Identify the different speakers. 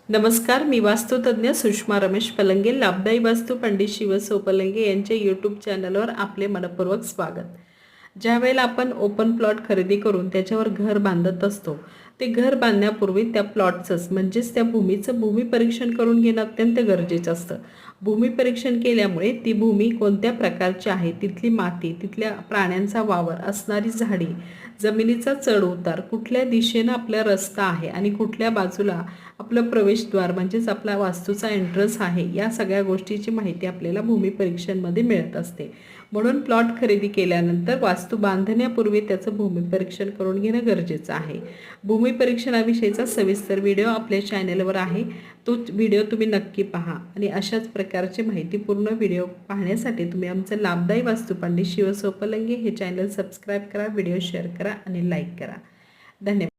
Speaker 1: नमस्कार, मी वास्तुतज्ञ सुषमा रमेश पलंगे, लाभदायी वास्तू पंडित शिवसो पलंगे यांच्या यूट्यूब चॅनलवर आपले मनपूर्वक स्वागत. ज्या वेळेला आपण ओपन प्लॉट खरेदी करून त्याच्यावर घर बांधत असतो, ते घर बांधण्यापूर्वी त्या प्लॉटचंच म्हणजेच त्या भूमीचं भूमिपरीक्षण करून घेणं अत्यंत गरजेचं असतं. भूमिपरीक्षण केल्यामुळे ती भूमी कोणत्या प्रकारची आहे, तिथली माती, तिथल्या प्राण्यांचा वावर, असणारी झाडी, जमिनीचा चढ उतार, कुठल्या दिशेनं आपला रस्ता आहे आणि कुठल्या बाजूला आपलं प्रवेशद्वार म्हणजेच आपला वास्तूचा एंट्रन्स आहे, या सगळ्या गोष्टीची माहिती आपल्याला भूमिपरीक्षणमध्ये मिळत असते. म्हणून प्लॉट खरेदी केल्यानंतर वास्तू बांधण्यापूर्वी त्याचं भूमिपरीक्षण करून घेणं गरजेचं आहे. भूमिपरीक्षणाविषयीचा सविस्तर व्हिडिओ आपल्या चॅनलवर आहे, तो व्हिडिओ तुम्ही नक्की पहा. आणि अशाच प्रकारचे माहितीपूर्ण व्हिडिओ पाहण्यासाठी तुम्ही आमचं लाभदायी वास्तू पंडित शिवसो पलंगे हे चॅनल सबस्क्राईब करा, व्हिडिओ शेअर करा आणि लाईक करा. धन्यवाद.